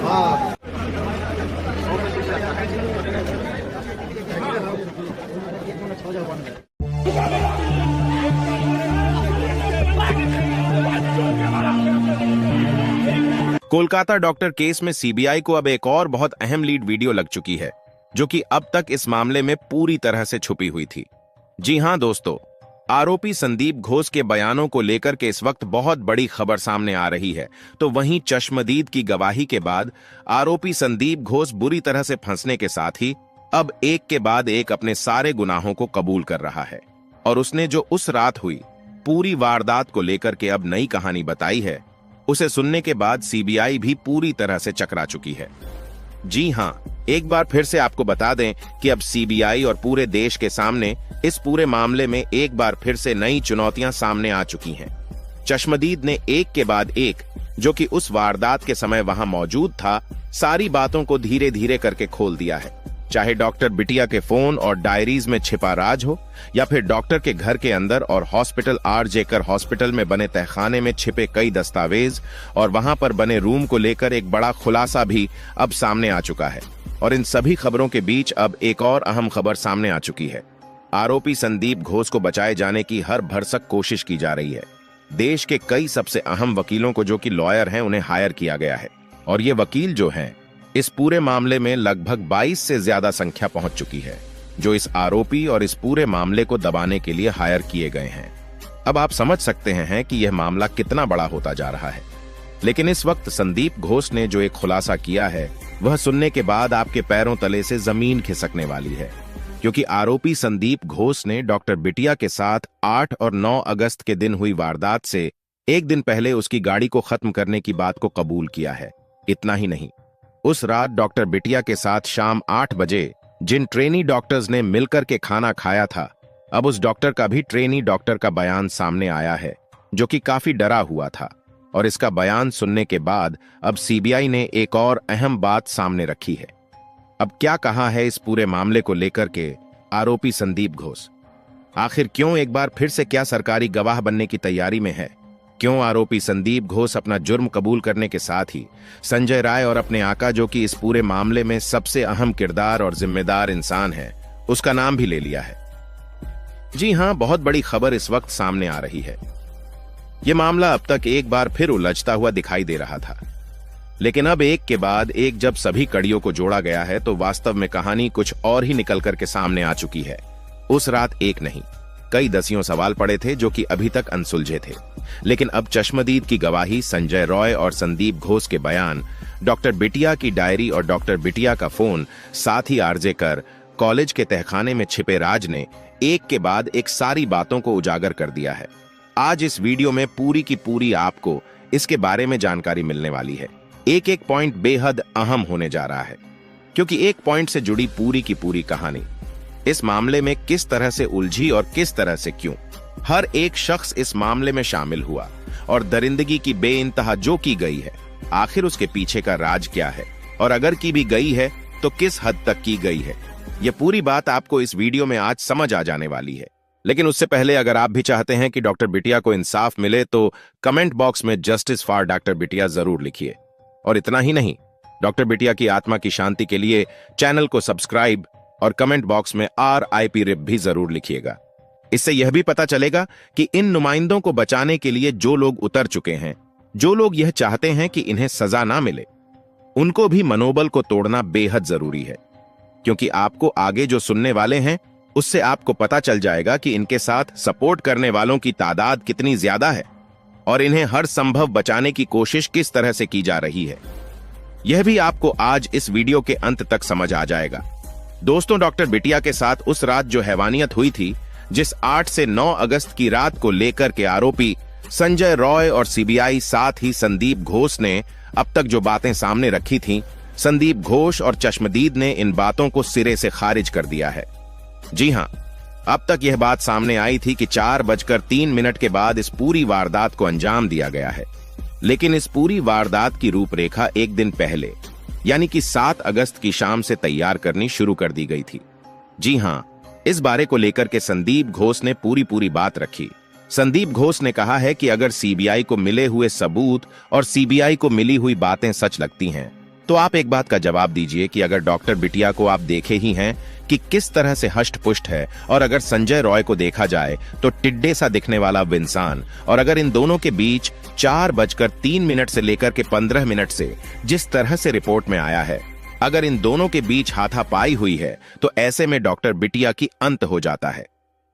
हाँ। Kolkata doctor case में CBI को अब एक और बहुत अहम लीड वीडियो लग चुकी है, जो कि अब तक इस मामले में पूरी तरह से छुपी हुई थी। जी हां दोस्तों, आरोपी संदीप घोष के बयानों को लेकर के इस वक्त बहुत बड़ी खबर सामने आ रही है। तो वहीं चश्मदीद की गवाही के बाद आरोपी संदीप घोष बुरी तरह से फंसने के साथ ही अब एक के बाद एक अपने सारे गुनाहों को कबूल कर रहा है। और उसने जो उस रात हुई पूरी वारदात को लेकर के अब नई कहानी बताई है, उसे सुनने के बाद सीबीआई भी पूरी तरह से चकरा चुकी है। जी हां, एक बार फिर से आपको बता दें कि अब सीबीआई और पूरे देश के सामने इस पूरे मामले में एक बार फिर से नई चुनौतियां सामने आ चुकी हैं। चश्मदीद ने एक के बाद एक, जो कि उस वारदात के समय वहां मौजूद था, सारी बातों को धीरे धीरे करके खोल दिया है। चाहे डॉक्टर बिटिया के फोन और डायरीज में छिपा राज हो, या फिर डॉक्टर के घर के अंदर और हॉस्पिटल आर.जे. कर हॉस्पिटल में बने तहखाने में छिपे कई दस्तावेज और वहां पर बने रूम को लेकर एक बड़ा खुलासा भी अब सामने आ चुका है। और इन सभी खबरों के बीच अब एक और अहम खबर सामने आ चुकी है। आरोपी संदीप घोष को बचाए जाने की हर भरसक कोशिश की जा रही है। देश के कई सबसे अहम वकीलों को, जो कि लॉयर हैं, उन्हें हायर किया गया है। और ये वकील जो हैं, इस पूरे मामले में लगभग 22 से ज्यादा संख्या पहुंच चुकी है, जो इस आरोपी और इस पूरे मामले को दबाने के लिए हायर किए गए हैं। अब आप समझ सकते हैं कि यह मामला कितना बड़ा होता जा रहा है। लेकिन इस वक्त संदीप घोष ने जो एक खुलासा किया है, वह सुनने के बाद आपके पैरों तले से जमीन खिसकने वाली है। क्योंकि आरोपी संदीप घोष ने डॉक्टर बिटिया के साथ 8 और 9 अगस्त के दिन हुई वारदात से एक दिन पहले उसकी गाड़ी को खत्म करने की बात को कबूल किया है। इतना ही नहीं, उस रात डॉक्टर बिटिया के साथ शाम 8 बजे जिन ट्रेनी डॉक्टर्स ने मिलकर के खाना खाया था, अब उस डॉक्टर का भी ट्रेनी डॉक्टर का बयान सामने आया है, जो कि काफी डरा हुआ था। और इसका बयान सुनने के बाद अब सीबीआई ने एक और अहम बात सामने रखी है। अब क्या कहा है इस पूरे मामले को लेकर के आरोपी संदीप घोष? आखिर क्यों एक बार फिर से क्या सरकारी गवाह बनने की तैयारी में है? क्यों आरोपी संदीप घोष अपना जुर्म कबूल करने के साथ ही संजय राय और अपने आका, जो कि इस पूरे मामले में सबसे अहम किरदार और जिम्मेदार इंसान है, उसका नाम भी ले लिया है? जी हां, बहुत बड़ी खबर इस वक्त सामने आ रही है। यह मामला अब तक एक बार फिर उलझता हुआ दिखाई दे रहा था, लेकिन अब एक के बाद एक जब सभी कड़ियों को जोड़ा गया है, तो वास्तव में कहानी कुछ और ही निकल करके सामने आ चुकी है। उस रात एक नहीं, कई दसियों सवाल पड़े थे, जो कि अभी तक अनसुलझे थे। लेकिन अब चश्मदीद की गवाही, संजय रॉय और संदीप घोष के बयान, डॉक्टर बिटिया की डायरी और डॉक्टर बिटिया का फोन, साथ ही आर.जे. कर कॉलेज के तहखाने में छिपे राज ने एक के बाद एक सारी बातों को उजागर कर दिया है। आज इस वीडियो में पूरी की पूरी आपको इसके बारे में जानकारी मिलने वाली है। एक एक पॉइंट बेहद अहम होने जा रहा है, क्योंकि एक पॉइंट से जुड़ी पूरी की पूरी कहानी इस मामले में किस तरह से उलझी और किस तरह से क्यों। हर एक शख्स इस मामले में शामिल हुआ और दरिंदगी की बेइंतहा जो की गई है, आखिर उसके पीछे का राज क्या है, और अगर की भी गई है तो किस हद तक की गई है, यह पूरी बात आपको इस वीडियो में आज समझ आ जाने वाली है। लेकिन उससे पहले अगर आप भी चाहते हैं कि डॉक्टर बिटिया को इंसाफ मिले, तो कमेंट बॉक्स में जस्टिस फॉर डॉक्टर बिटिया जरूर लिखिए। और इतना ही नहीं, डॉक्टर बिटिया की आत्मा की शांति के लिए चैनल को सब्सक्राइब और कमेंट बॉक्स में RIP रिप भी जरूर लिखिएगा। इससे यह भी पता चलेगा कि इन नुमाइंदों को बचाने के लिए जो लोग उतर चुके हैं, जो लोग यह चाहते हैं कि इन्हें सजा ना मिले, उनको भी मनोबल को तोड़ना बेहद जरूरी है। क्योंकि आपको आगे जो सुनने वाले हैं, उससे आपको पता चल जाएगा कि इनके साथ सपोर्ट करने वालों की तादाद कितनी ज्यादा है और इन्हें हर संभव बचाने की कोशिश किस तरह से की जा रही है। यह भी आपको आज इस वीडियो के अंत तक समझ आ जाएगा। दोस्तों, डॉक्टर बिटिया के साथ उस रात जो हैवानियत हुई थी, जिस 8 से 9 अगस्त की रात को लेकर के आरोपी संजय रॉय और सीबीआई, साथ ही संदीप घोष ने अब तक जो बातें सामने रखी थीं, संदीप घोष और चश्मदीद ने इन बातों को सिरे से खारिज कर दिया है। जी हां, अब तक यह बात सामने आई थी कि 4:03 के बाद इस पूरी वारदात को अंजाम दिया गया है। लेकिन इस पूरी वारदात की रूपरेखा एक दिन पहले, यानी कि 7 अगस्त की शाम से तैयार करनी शुरू कर दी गई थी। जी हां, इस बारे को लेकर के संदीप घोष ने पूरी बात रखी। संदीप घोष ने कहा है कि अगर सीबीआई को मिले हुए सबूत और सीबीआई को मिली हुई बातें सच लगती हैं, तो आप एक बात का जवाब दीजिए कि अगर डॉक्टर बिटिया को आप देखे ही हैं कि किस तरह से हष्ट पुष्ट है, और अगर संजय रॉय को देखा जाए तो टिड्डे सा दिखने वाला इंसान, और अगर इन दोनों के बीच 4:03 से लेकर के 15 मिनट से जिस तरह से रिपोर्ट में आया है, अगर इन दोनों के बीच हाथापाई हुई है, तो ऐसे में डॉक्टर बिटिया की अंत हो जाता है।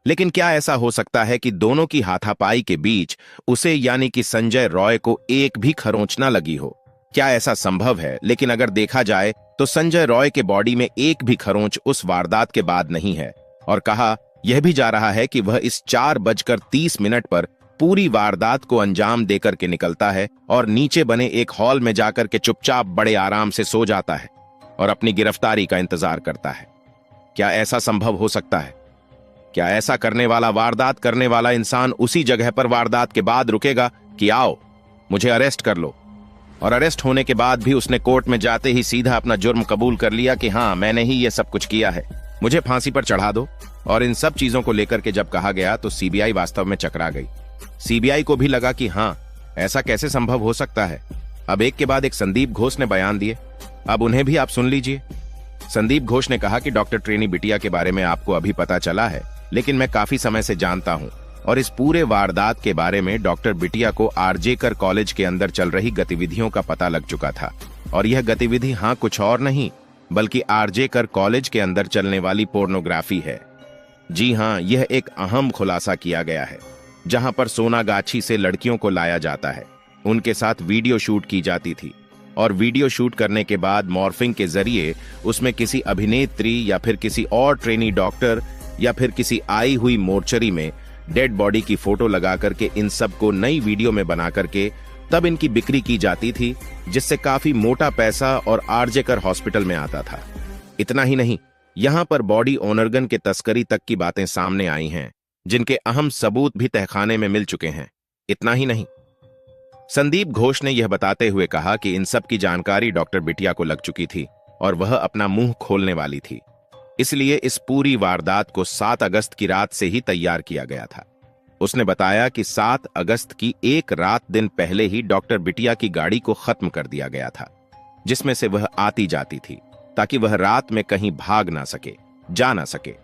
लेकिन क्या ऐसा हो सकता है कि दोनों की हाथापाई के बीच उसे यानी कि संजय रॉय को एक भी खरोंच ना लगी हो? क्या ऐसा संभव है? लेकिन अगर देखा जाए तो संजय रॉय के बॉडी में एक भी खरोंच उस वारदात के बाद नहीं है, और कहा यह भी जा रहा है कि वह इस 4:30 पर पूरी वारदात को अंजाम देकर के निकलता है और नीचे बने एक हॉल में जाकर के चुपचाप बड़े आराम से सो जाता है और अपनी गिरफ्तारी का इंतजार करता है। क्या ऐसा संभव हो सकता है? क्या ऐसा करने वाला, वारदात करने वाला इंसान उसी जगह पर वारदात के बाद रुकेगा कि आओ मुझे अरेस्ट कर लो, और अरेस्ट होने के बाद भी उसने कोर्ट में जाते ही सीधा अपना जुर्म कबूल कर लिया कि हाँ मैंने ही ये सब कुछ किया है, मुझे फांसी पर चढ़ा दो? और इन सब चीजों को लेकर के जब कहा गया तो सीबीआई वास्तव में चकरा गई। सीबीआई को भी लगा कि हाँ ऐसा कैसे संभव हो सकता है। अब एक के बाद एक संदीप घोष ने बयान दिए, अब उन्हें भी आप सुन लीजिए। संदीप घोष ने कहा कि डॉक्टर ट्रेनी बिटिया के बारे में आपको अभी पता चला है, लेकिन मैं काफी समय से जानता हूं और इस पूरे वारदात के बारे में डॉक्टर बिटिया को आरजेकर कॉलेज के अंदर चल रही गतिविधियों का पता लग चुका था, और यह गतिविधि हाँ कुछ और नहीं बल्कि आरजेकर कॉलेज के अंदर चलने वाली पोर्नोग्राफी है। जी हाँ, यह एक अहम खुलासा किया गया है, जहां पर सोनागाछी से लड़कियों को लाया जाता है, उनके साथ वीडियो शूट की जाती थी, और वीडियो शूट करने के बाद मॉर्फिंग के जरिए उसमें किसी अभिनेत्री या फिर किसी और ट्रेनी डॉक्टर या फिर किसी आई हुई मोर्चरी में डेड बॉडी की फोटो लगा करके इन सब को नई वीडियो में बना करके तब इनकी बिक्री की जाती थी, जिससे काफी मोटा पैसा और आरजेकर हॉस्पिटल में आता था। इतना ही नहीं, यहां पर बॉडी ओनर्गन के तस्करी तक की बातें सामने आई हैं, जिनके अहम सबूत भी तहखाने में मिल चुके हैं। इतना ही नहीं, संदीप घोष ने यह बताते हुए कहा कि इन सब की जानकारी डॉक्टर बिटिया को लग चुकी थी और वह अपना मुंह खोलने वाली थी, इसलिए इस पूरी वारदात को 7 अगस्त की रात से ही तैयार किया गया था। उसने बताया कि 7 अगस्त की एक रात दिन पहले ही डॉक्टर बिटिया की गाड़ी को खत्म कर दिया गया था, जिसमें से वह आती जाती थी ताकि वह रात में कहीं भाग ना सके, जा ना सके।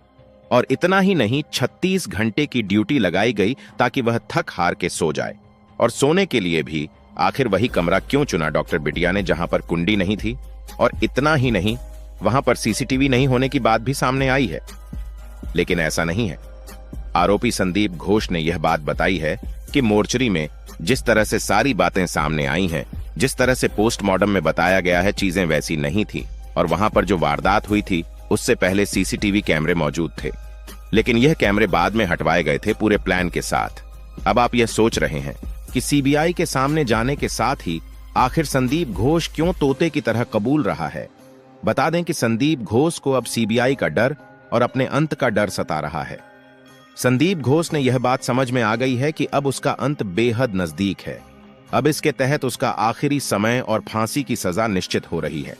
और इतना ही नहीं, 36 घंटे की ड्यूटी लगाई गई ताकि वह थक हार के सो जाए, और सोने के लिए भी आखिर वही कमरा क्यों चुना डॉक्टर बिटिया ने जहां पर कुंडी नहीं थी। और इतना ही नहीं, वहां पर सीसीटीवी नहीं होने की बात भी सामने आई है, लेकिन ऐसा नहीं है। आरोपी संदीप घोष ने यह बात बताई है कि मोर्चरी में जिस तरह से सारी बातें सामने आई हैं, जिस तरह से पोस्टमार्टम में बताया गया है, चीजें वैसी नहीं थी, और वहां पर जो वारदात हुई थी उससे पहले सीसीटीवी कैमरे मौजूद थे, लेकिन यह कैमरे बाद में हटवाए गए थे पूरे प्लान के साथ। अब आप यह सोच रहे हैं कि सीबीआई के सामने जाने के साथ ही आखिर संदीप घोष क्यों तोते की तरह कबूल रहा है। बता दें कि संदीप घोष को अब सीबीआई का डर और अपने अंत का डर सता रहा है। संदीप घोष ने यह बात समझ में आ गई है कि अब उसका अंत बेहद नजदीक है। अब इसके तहत उसका आखिरी समय और फांसी की सजा निश्चित हो रही है।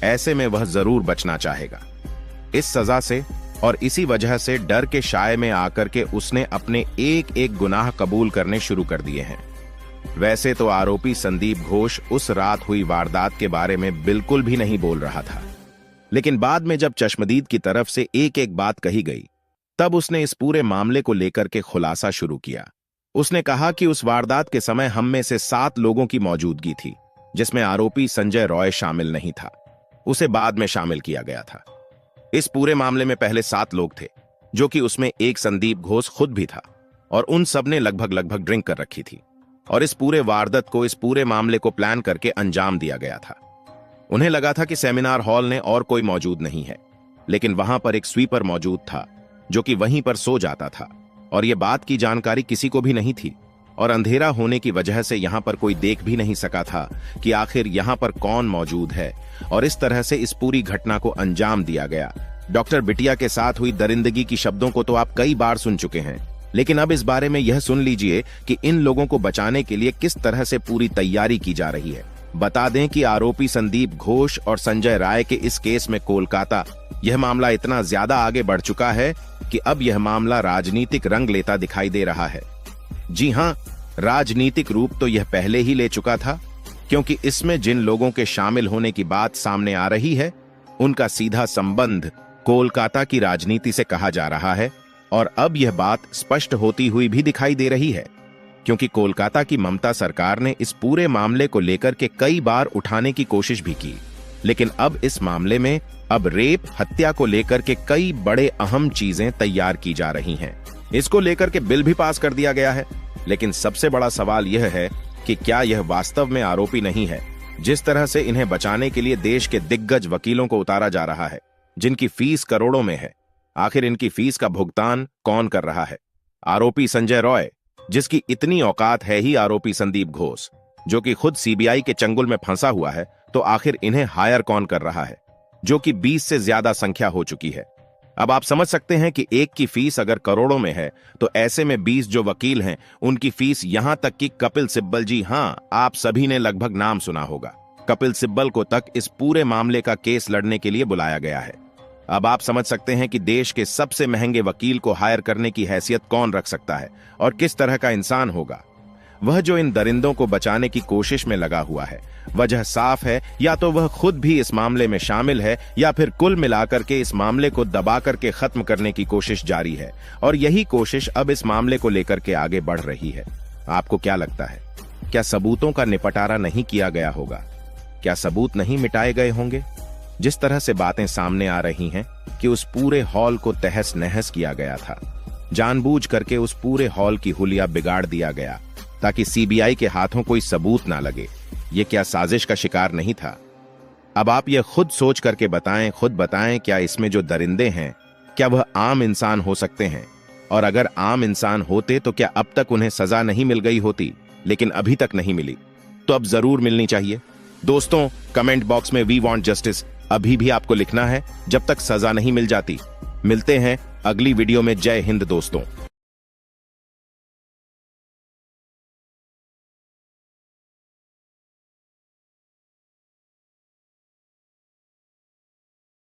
ऐसे में वह जरूर बचना चाहेगा इस सजा से, और इसी वजह से डर के साए में आकर के उसने अपने एक एक गुनाह कबूल करने शुरू कर दिए हैं। वैसे तो आरोपी संदीप घोष उस रात हुई वारदात के बारे में बिल्कुल भी नहीं बोल रहा था, लेकिन बाद में जब चश्मदीद की तरफ से एक एक बात कही गई, तब उसने इस पूरे मामले को लेकर के खुलासा शुरू किया। उसने कहा कि उस वारदात के समय हम में से 7 लोगों की मौजूदगी थी, जिसमें आरोपी संजय रॉय शामिल नहीं था, उसे बाद में शामिल किया गया था। इस पूरे मामले में पहले 7 लोग थे, जो कि उसमें एक संदीप घोष खुद भी था, और उन सब ने लगभग ड्रिंक कर रखी थी, और इस पूरे वारदात को, इस पूरे मामले को प्लान करके अंजाम दिया गया था। उन्हें लगा था कि सेमिनार हॉल ने और कोई मौजूद नहीं है, लेकिन वहां पर एक स्वीपर मौजूद था जो कि वहीं पर सो जाता था, और यह बात की जानकारी किसी को भी नहीं थी, और अंधेरा होने की वजह से यहां पर कोई देख भी नहीं सका था कि आखिर यहां पर कौन मौजूद है, और इस तरह से इस पूरी घटना को अंजाम दिया गया। डॉक्टर बिटिया के साथ हुई दरिंदगी की शब्दों को तो आप कई बार सुन चुके हैं, लेकिन अब इस बारे में यह सुन लीजिए कि इन लोगों को बचाने के लिए किस तरह से पूरी तैयारी की जा रही है। बता दें कि आरोपी संदीप घोष और संजय राय के इस केस में कोलकाता, यह मामला इतना ज्यादा आगे बढ़ चुका है कि अब यह मामला राजनीतिक रंग लेता दिखाई दे रहा है। जी हां, राजनीतिक रूप तो यह पहले ही ले चुका था, क्योंकि इसमें जिन लोगों के शामिल होने की बात सामने आ रही है उनका सीधा संबंध कोलकाता की राजनीति से कहा जा रहा है। और अब यह बात स्पष्ट होती हुई भी दिखाई दे रही है, क्योंकि कोलकाता की ममता सरकार ने इस पूरे मामले को लेकर के कई बार उठाने की कोशिश भी की, लेकिन अब इस मामले में अब रेप हत्या को लेकर के कई बड़े अहम चीजें तैयार की जा रही हैं। इसको लेकर के बिल भी पास कर दिया गया है, लेकिन सबसे बड़ा सवाल यह है कि क्या यह वास्तव में आरोपी नहीं है। जिस तरह से इन्हें बचाने के लिए देश के दिग्गज वकीलों को उतारा जा रहा है, जिनकी फीस करोड़ों में है, आखिर इनकी फीस का भुगतान कौन कर रहा है? आरोपी संजय रॉय, जिसकी इतनी औकात है ही आरोपी संदीप घोष, जो कि खुद सीबीआई के चंगुल में फंसा हुआ है, तो आखिर इन्हें हायर कौन कर रहा है, जो कि 20 से ज्यादा संख्या हो चुकी है। अब आप समझ सकते हैं कि एक की फीस अगर करोड़ों में है, तो ऐसे में 20 जो वकील हैं उनकी फीस, यहां तक कि कपिल सिब्बल, जी हां, आप सभी ने लगभग नाम सुना होगा, कपिल सिब्बल को तक इस पूरे मामले का केस लड़ने के लिए बुलाया गया है। अब आप समझ सकते हैं कि देश के सबसे महंगे वकील को हायर करने की हैसियत कौन रख सकता है और किस तरह का इंसान होगा वह, जो इन दरिंदों को बचाने की कोशिश में लगा हुआ है। वजह साफ है, या तो वह खुद भी इस मामले में शामिल है, या फिर कुल मिलाकर के इस मामले को दबा करके खत्म करने की कोशिश जारी है, और यही कोशिश अब इस मामले को लेकर के आगे बढ़ रही है। आपको क्या लगता है, क्या सबूतों का निपटारा नहीं किया गया होगा? क्या सबूत नहीं मिटाए गए होंगे? जिस तरह से बातें सामने आ रही हैं कि उस पूरे हॉल को तहस नहस किया गया था, जानबूझ करके उस पूरे हॉल की हुलिया बिगाड़ दिया गया ताकि सीबीआई के हाथों कोई सबूत ना लगे। ये क्या साजिश का शिकार नहीं था? अब आप ये खुद सोच करके बताएं, खुद बताएं, क्या इसमें जो दरिंदे हैं, क्या वह आम इंसान हो सकते हैं? और अगर आम इंसान होते तो क्या अब तक उन्हें सजा नहीं मिल गई होती? लेकिन अभी तक नहीं मिली, तो अब जरूर मिलनी चाहिए। दोस्तों, कमेंट बॉक्स में वी वांट जस्टिस अभी भी आपको लिखना है, जब तक सजा नहीं मिल जाती। मिलते हैं अगली वीडियो में। जय हिंद दोस्तों।